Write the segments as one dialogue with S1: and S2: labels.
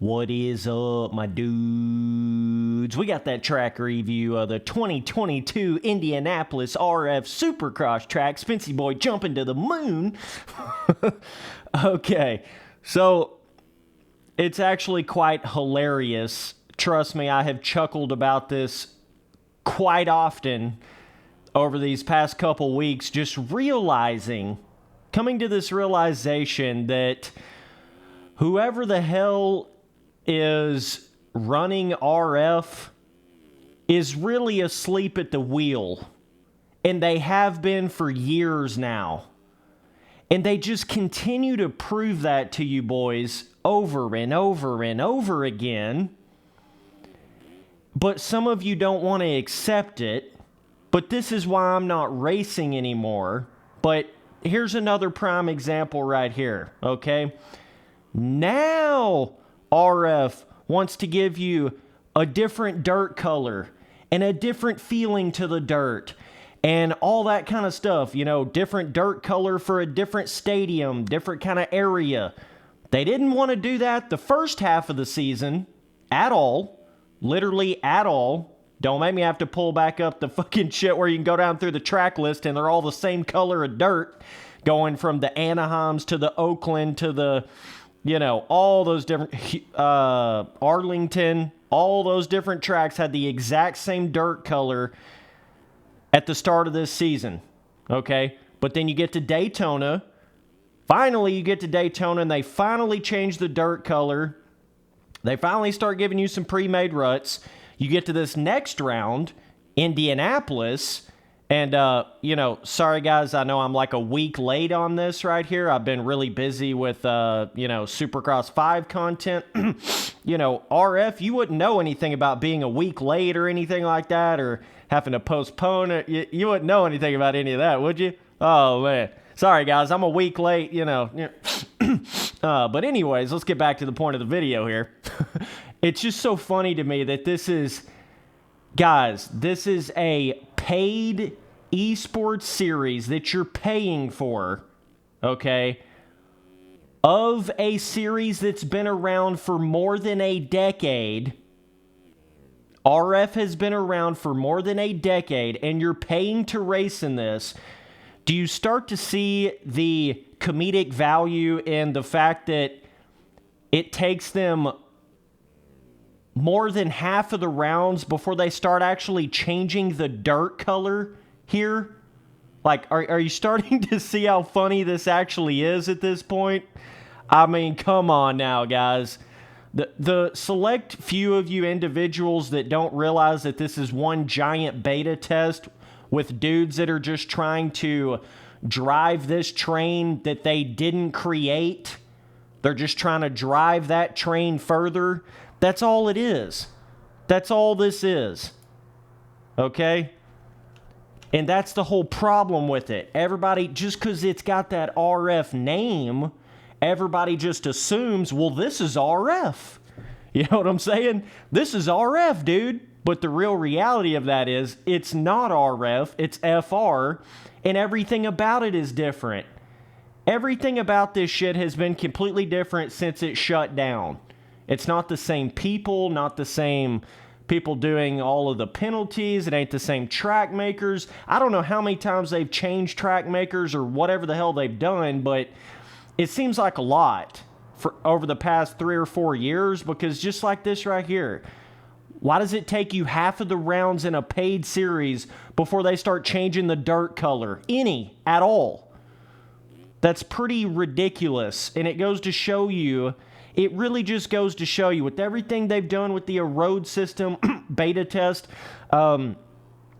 S1: What is up, my dudes? We got that track review of the 2022 Indianapolis RF Supercross track. Spency boy jumping to the moon. Okay, so it's actually quite hilarious. Trust me, I have chuckled about this quite often over these past couple weeks, just coming to this realization that whoever the hell is running RF is really asleep at the wheel. And they have been for years now. And they just continue to prove that to you boys over and over and over again. But some of you don't want to accept it. But this is why I'm not racing anymore. But here's another prime example right here, okay? Now RF wants to give you a different dirt color and a different feeling to the dirt and all that kind of stuff. You know, different dirt color for a different stadium, different kind of area. They didn't want to do that the first half of the season at all. Literally at all. Don't make me have to pull back up the fucking shit where you can go down through the track list and they're all the same color of dirt. Going from the Anaheims to the Oakland to the, you know, all those different, Arlington, all those different tracks had the exact same dirt color at the start of this season, okay? But then you get to Daytona. Finally, you get to Daytona, and they finally change the dirt color. They finally start giving you some pre-made ruts. You get to this next round, Indianapolis, and, you know, sorry guys, I know I'm like a week late on this right here. I've been really busy with, you know, Supercross 5 content. You know, RF, you wouldn't know anything about being a week late or anything like that, or having to postpone it. You wouldn't know anything about any of that, would you? Oh, man. Sorry, guys, I'm a week late, you know. But anyways, let's get back to the point of the video here. It's just so funny to me that this is, guys, this is a paid esports series that you're paying for, okay, of a series that's been around for more than a decade. RF has been around for more than a decade, and you're paying to race in this. Do you start to see the comedic value in the fact that it takes them more than half of the rounds before they start actually changing the dirt color here? Like, are you starting to see how funny this actually is at this point? I mean, come on now, guys. The select few of you individuals that don't realize that this is one giant beta test with dudes that are just trying to drive this train that they didn't create. They're just trying to drive that train further. That's all it is. That's all this is. Okay? And that's the whole problem with it. Everybody, just because it's got that RF name, everybody just assumes, well, this is RF. You know what I'm saying? This is RF, dude. But the real reality of that is, it's not RF, it's FR, and everything about it is different. Everything about this shit has been completely different since it shut down. It's not the same people, not the same people doing all of the penalties. It ain't the same track makers. I don't know how many times they've changed track makers or whatever the hell they've done, but it seems like a lot for over the past 3 or 4 years, because just like this right here, why does it take you half of the rounds in a paid series before they start changing the dirt color? Any at all. That's pretty ridiculous. And it goes to show you, it really just goes to show you with everything they've done with the Erode system, beta test,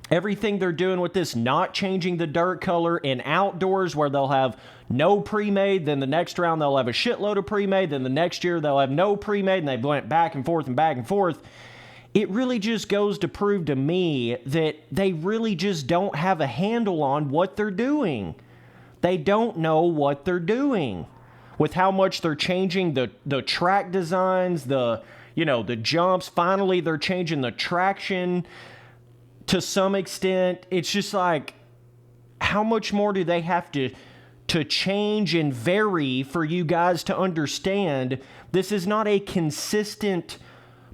S1: everything they're doing with this not changing the dirt color in outdoors where they'll have no pre-made, then the next round they'll have a shitload of pre-made, then the next year they'll have no pre-made, and they went back and forth and back and forth. It really just goes to prove to me that they really just don't have a handle on what they're doing. They don't know what they're doing with how much they're changing the track designs, the jumps. Finally, they're changing the traction to some extent. It's just like, how much more do they have to to change and vary for you guys to understand this is not a consistent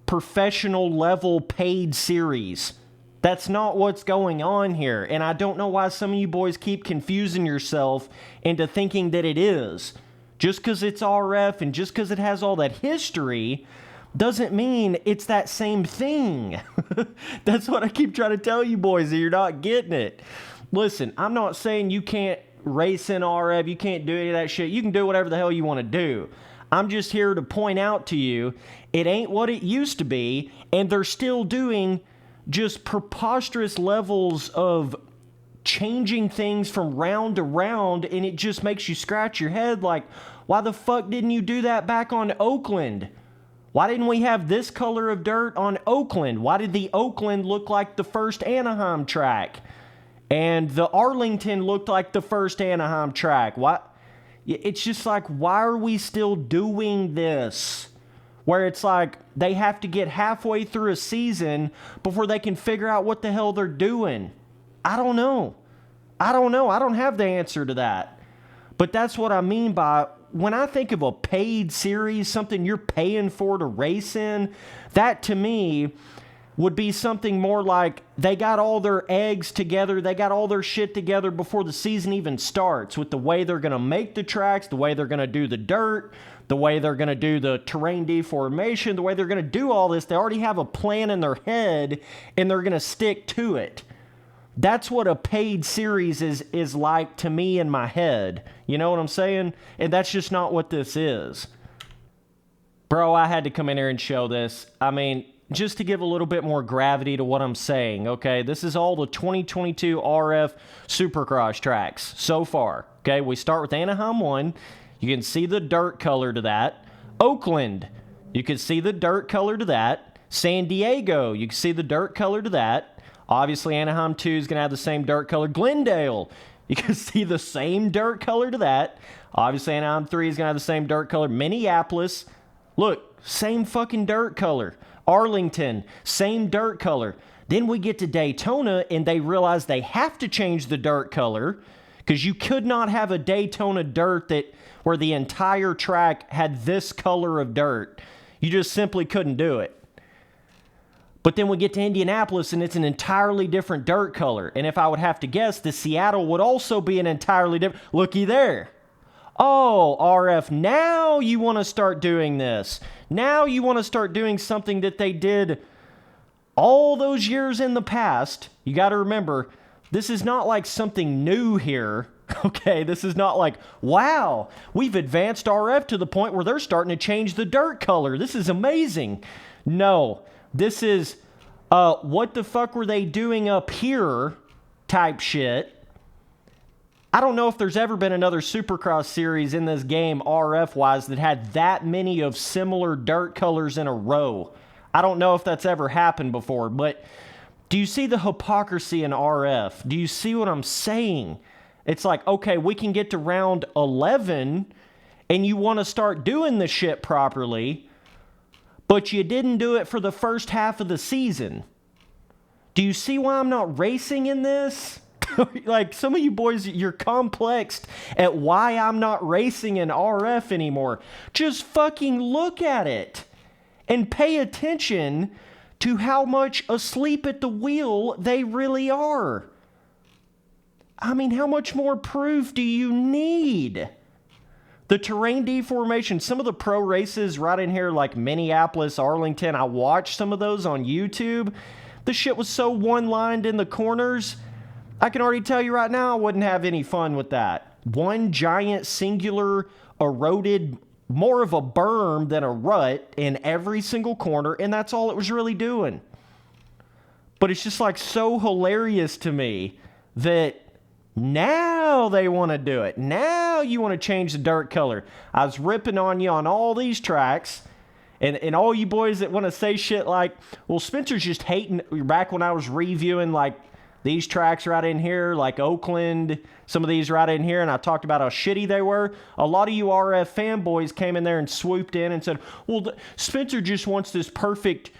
S1: professional level paid series. That's not what's going on here. And I don't know why some of you boys keep confusing yourself into thinking that it is. Just because it's RF and just because it has all that history doesn't mean it's that same thing. That's what I keep trying to tell you boys, that you're not getting it. Listen, I'm not saying you can't race in RF, you can't do any of that shit. You can do whatever the hell you want to do. I'm just here to point out to you, it ain't what it used to be, and they're still doing just preposterous levels of changing things from round to round, and it just makes you scratch your head like, why the fuck didn't you do that back on Oakland? Why didn't we have this color of dirt on Oakland? Why did the Oakland look like the first Anaheim track? And the Arlington looked like the first Anaheim track? Why? It's just like, why are we still doing this? Where it's like they have to get halfway through a season before they can figure out what the hell they're doing. I don't know. I don't have the answer to that. But that's what I mean by, when I think of a paid series, something you're paying for to race in, that to me would be something more like they got all their eggs together, they got all their shit together before the season even starts, with the way they're going to make the tracks, the way they're going to do the dirt, the way they're going to do the terrain deformation, the way they're going to do all this. They already have a plan in their head, and they're going to stick to it. That's what a paid series is like to me in my head. You know what I'm saying? And that's just not what this is. Bro, I had to come in here and show this. I mean, just to give a little bit more gravity to what I'm saying, okay? This is all the 2022 RF Supercross tracks so far, okay? We start with Anaheim 1. You can see the dirt color to that. Oakland, you can see the dirt color to that. San Diego, you can see the dirt color to that. Obviously, Anaheim 2 is going to have the same dirt color. Glendale, you can see the same dirt color to that. Obviously, Anaheim 3 is going to have the same dirt color. Minneapolis, look, same fucking dirt color. Arlington, same dirt color. Then we get to Daytona, and they realize they have to change the dirt color, because you could not have a Daytona dirt where the entire track had this color of dirt. You just simply couldn't do it. But then we get to Indianapolis, and it's an entirely different dirt color. And if I would have to guess, the Seattle would also be an entirely different. Looky there. Oh, RF, now you want to start doing this. Now you want to start doing something that they did all those years in the past. You got to remember, this is not like something new here. Okay, this is not like, wow, we've advanced RF to the point where they're starting to change the dirt color. This is amazing. No. This is, what the fuck were they doing up here type shit. I don't know if there's ever been another Supercross series in this game, RF-wise, that had that many of similar dirt colors in a row. I don't know if that's ever happened before, but do you see the hypocrisy in RF? Do you see what I'm saying? It's like, okay, we can get to round 11, and you want to start doing the shit properly, but you didn't do it for the first half of the season. Do you see why I'm not racing in this? Like, some of you boys, you're complexed at why I'm not racing in RF anymore. Just fucking look at it and pay attention to how much asleep at the wheel they really are. I mean, how much more proof do you need? The terrain deformation, some of the pro races right in here, like Minneapolis, Arlington, I watched some of those on YouTube. The shit was so one-lined in the corners. I can already tell you right now, I wouldn't have any fun with that. One giant, singular, eroded, more of a berm than a rut in every single corner, and that's all it was really doing. But it's just like so hilarious to me that now they want to do it. Now you want to change the dirt color. I was ripping on you on all these tracks. And all you boys that want to say shit like, well, Spencer's just hating. Back when I was reviewing, like, these tracks right in here, like Oakland, some of these right in here, and I talked about how shitty they were. A lot of you RF fanboys came in there and swooped in and said, well, Spencer just wants this perfect,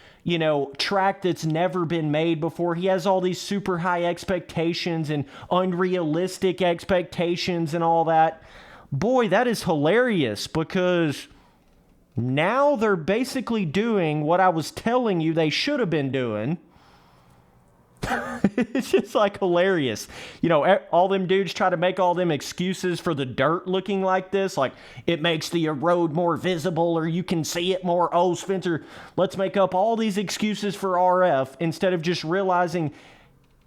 S1: track that's never been made before. He has all these super high expectations and unrealistic expectations and all that. Boy, that is hilarious, because now they're basically doing what I was telling you they should have been doing. It's just like hilarious. All them dudes try to make all them excuses for the dirt looking like this. Like, it makes the Erode more visible, or you can see it more. Oh, Spencer, let's make up all these excuses for RF instead of just realizing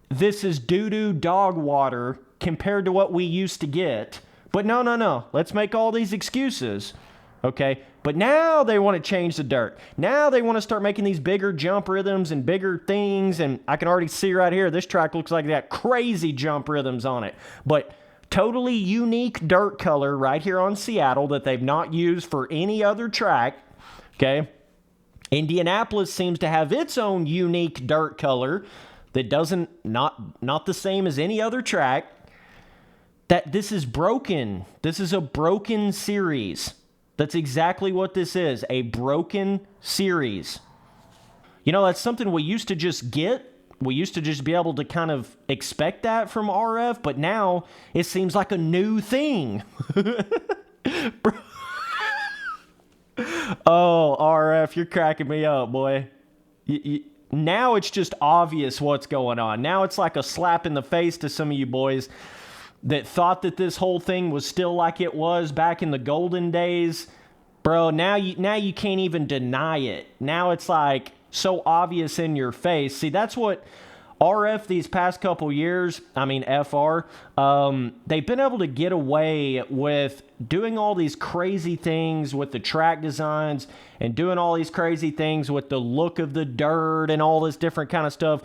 S1: this is doo-doo dog water compared to what we used to get. But no. Let's make all these excuses. Okay, but now they want to change the dirt. Now they want to start making these bigger jump rhythms and bigger things, and I can already see right here, this track looks like that crazy jump rhythms on it. But totally unique dirt color right here on Seattle that they've not used for any other track, okay? Indianapolis seems to have its own unique dirt color that not the same as any other track. That this is broken. This is a broken series. That's exactly what this is, a broken series. That's something we used to just get. We used to just be able to kind of expect that from RF, but now it seems like a new thing. Oh, RF, you're cracking me up, boy. Now it's just obvious what's going on. Now it's like a slap in the face to some of you boys that thought that this whole thing was still like it was back in the golden days. Bro, now you can't even deny it. Now it's like so obvious in your face. See, that's what RF these past couple years, FR, they've been able to get away with doing all these crazy things with the track designs and doing all these crazy things with the look of the dirt and all this different kind of stuff.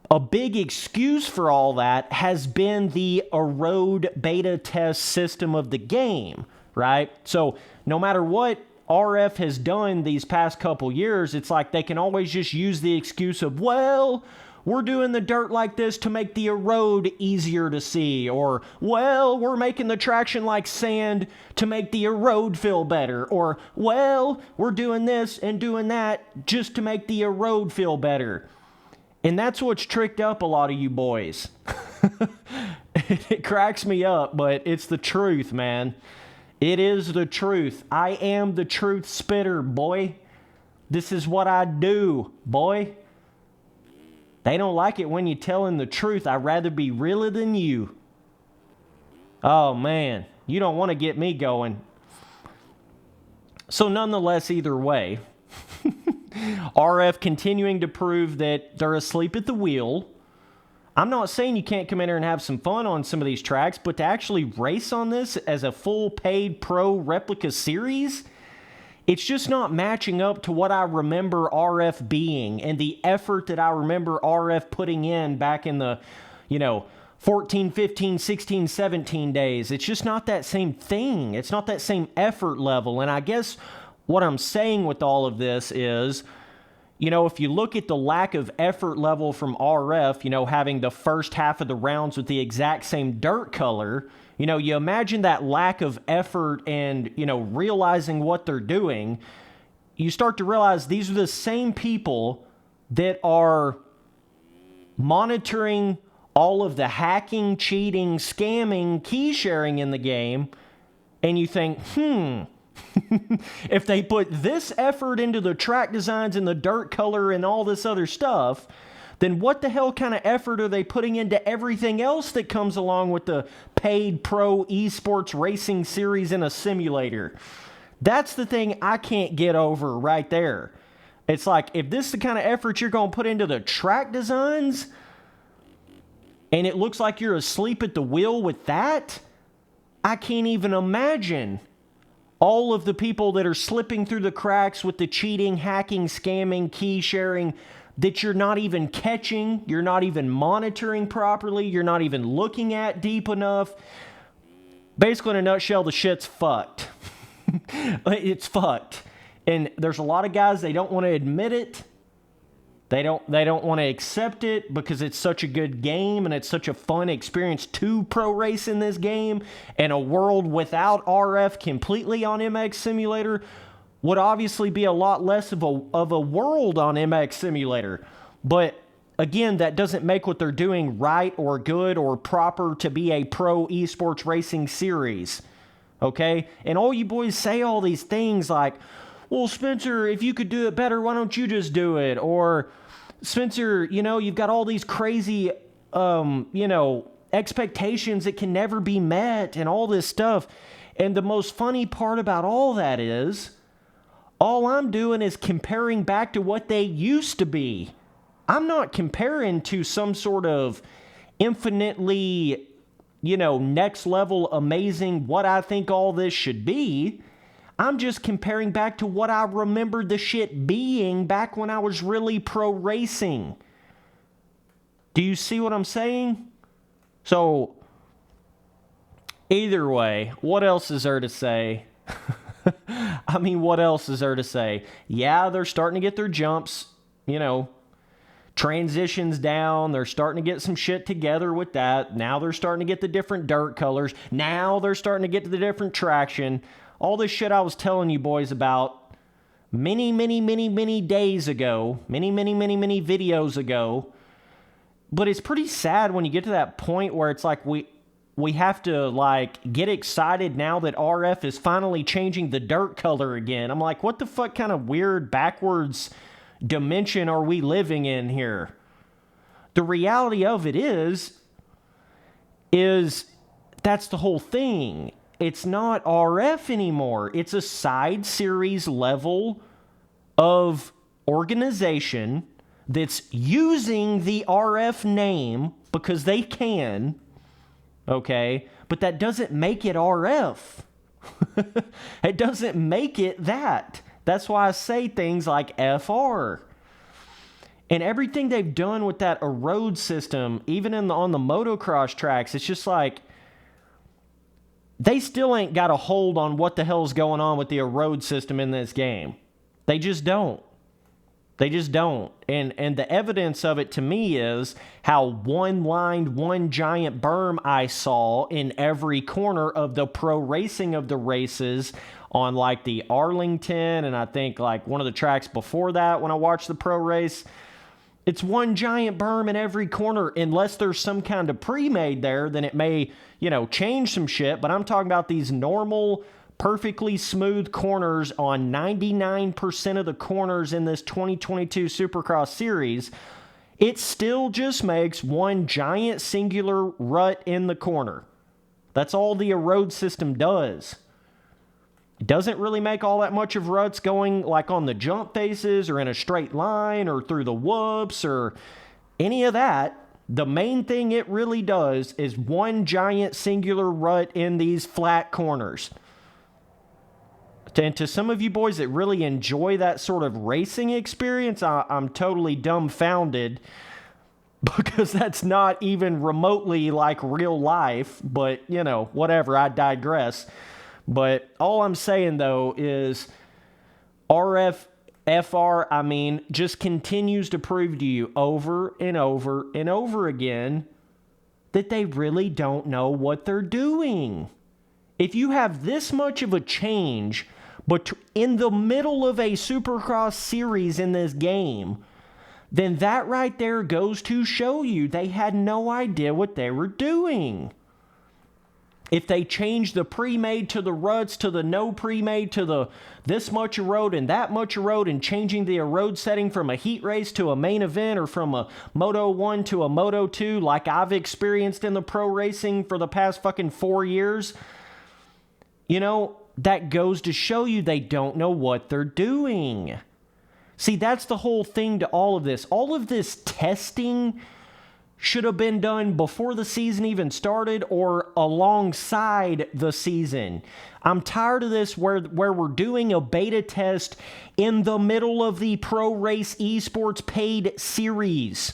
S1: A big excuse for all that has been the Erode beta test system of the game, right? So no matter what RF has done these past couple years, it's like they can always just use the excuse of, well, we're doing the dirt like this to make the Erode easier to see, or, well, we're making the traction like sand to make the Erode feel better, or, well, we're doing this and doing that just to make the Erode feel better. And that's what's tricked up a lot of you boys. It cracks me up, but it's the truth, man. It is the truth. I am the truth spitter, boy. This is what I do, boy. They don't like it when you're telling the truth. I'd rather be realer than you. Oh, man. You don't want to get me going. So nonetheless, either way, RF continuing to prove that they're asleep at the wheel. I'm not saying you can't come in here and have some fun on some of these tracks, but to actually race on this as a full paid pro replica series, it's just not matching up to what I remember RF being and the effort that I remember RF putting in back in the, 14, 15, 16, 17 days. It's just not that same thing. It's not that same effort level. And I guess what I'm saying with all of this is, if you look at the lack of effort level from RF, having the first half of the rounds with the exact same dirt color, you imagine that lack of effort and, realizing what they're doing, you start to realize these are the same people that are monitoring all of the hacking, cheating, scamming, key sharing in the game, and you think, if they put this effort into the track designs and the dirt color and all this other stuff, then what the hell kind of effort are they putting into everything else that comes along with the paid pro esports racing series in a simulator? That's the thing I can't get over right there. It's like, if this is the kind of effort you're going to put into the track designs, and it looks like you're asleep at the wheel with that, I can't even imagine all of the people that are slipping through the cracks with the cheating, hacking, scamming, key sharing that you're not even catching, you're not even monitoring properly, you're not even looking at deep enough. Basically, in a nutshell, the shit's fucked. It's fucked. And there's a lot of guys, they don't want to admit it, They don't want to accept it because it's such a good game and it's such a fun experience to pro race in this game. And a world without RF completely on MX Simulator would obviously be a lot less of a world on MX Simulator. But again, that doesn't make what they're doing right or good or proper to be a pro esports racing series. Okay? And all you boys say all these things like, well, Spencer, if you could do it better, why don't you just do it? Or, Spencer, you've got all these crazy, expectations that can never be met and all this stuff. And the most funny part about all that is, all I'm doing is comparing back to what they used to be. I'm not comparing to some sort of infinitely, next level amazing what I think all this should be. I'm just comparing back to what I remembered the shit being back when I was really pro racing. Do you see what I'm saying? So, either way, what else is there to say? I mean, what else is there to say? Yeah, they're starting to get their jumps, transitions down. They're starting to get some shit together with that. Now they're starting to get the different dirt colors. Now they're starting to get to the different traction. All this shit I was telling you boys about many days ago, many videos ago. But it's pretty sad when you get to that point where it's like we have to get excited now that RF is finally changing the dirt color again. I'm like, what the fuck kind of weird backwards dimension are we living in here? The reality of it is that's the whole thing. It's not RF anymore. It's a side series level of organization that's using the RF name because they can, okay? But that doesn't make it RF. It doesn't make it that. That's why I say things like FR. And everything they've done with that Erode system, even on the motocross tracks, it's just like, they still ain't got a hold on what the hell's going on with the Erode system in this game. They just don't. They just don't. And the evidence of it to me is how one giant berm I saw in every corner of the pro racing of the races on the Arlington and I think one of the tracks before that when I watched the pro race. It's one giant berm in every corner. Unless there's some kind of pre-made there, then it may, change some shit. But I'm talking about these normal, perfectly smooth corners on 99% of the corners in this 2022 Supercross series. It still just makes one giant singular rut in the corner. That's all the Erode system does. It doesn't really make all that much of ruts going on the jump faces or in a straight line or through the whoops or any of that. The main thing it really does is one giant singular rut in these flat corners. And to some of you boys that really enjoy that sort of racing experience, I'm totally dumbfounded because that's not even remotely like real life. But, whatever, I digress. But all I'm saying, though, is FR, just continues to prove to you over and over and over again that they really don't know what they're doing. If you have this much of a change, but in the middle of a Supercross series in this game, then that right there goes to show you they had no idea what they were doing. If they change the pre-made to the ruts to the no pre-made to the this much Erode and that much Erode and changing the Erode setting from a heat race to a main event or from a Moto 1 to a Moto 2 like I've experienced in the pro racing for the past fucking 4 years, that goes to show you they don't know what they're doing. See, that's the whole thing to all of this. All of this testing should have been done before the season even started or alongside the season. I'm tired of this where we're doing a beta test in the middle of the Pro Race Esports paid series.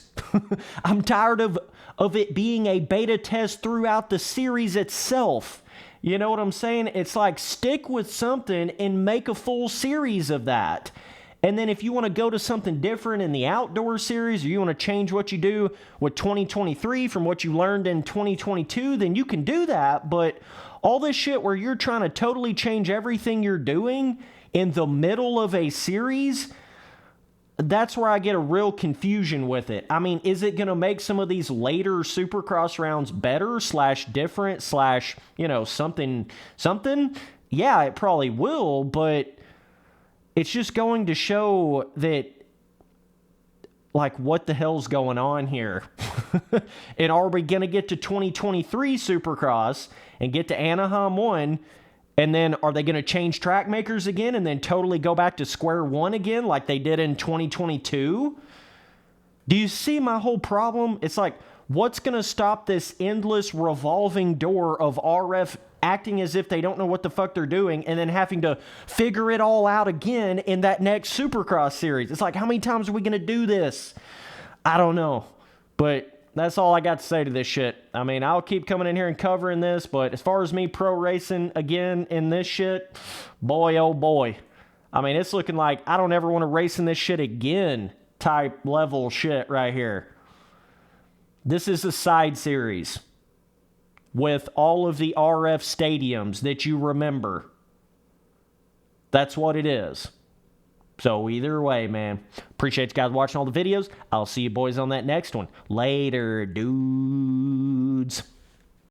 S1: I'm tired of it being a beta test throughout the series itself. You know what I'm saying? It's like stick with something and make a full series of that. And then if you want to go to something different in the outdoor series, or you want to change what you do with 2023 from what you learned in 2022, then you can do that. But all this shit where you're trying to totally change everything you're doing in the middle of a series, that's where I get a real confusion with it. I mean, is it going to make some of these later Supercross rounds better / different / something? Yeah, it probably will, but it's just going to show that, like, what the hell's going on here? And are we going to get to 2023 Supercross and get to Anaheim 1, and then are they going to change track makers again and then totally go back to square one again like they did in 2022? Do you see my whole problem? It's like, what's going to stop this endless revolving door of RF acting as if they don't know what the fuck they're doing and then having to figure it all out again in that next Supercross series? It's like, how many times are we going to do this? I don't know. But that's all I got to say to this shit. I mean, I'll keep coming in here and covering this, but as far as me pro racing again in this shit, boy, oh boy. I mean, it's looking like I don't ever want to race in this shit again type level shit right here. This is a side series with all of the RF stadiums that you remember. That's what it is. So either way, man, appreciate you guys watching all the videos. I'll see you boys on that next one. Later, dudes.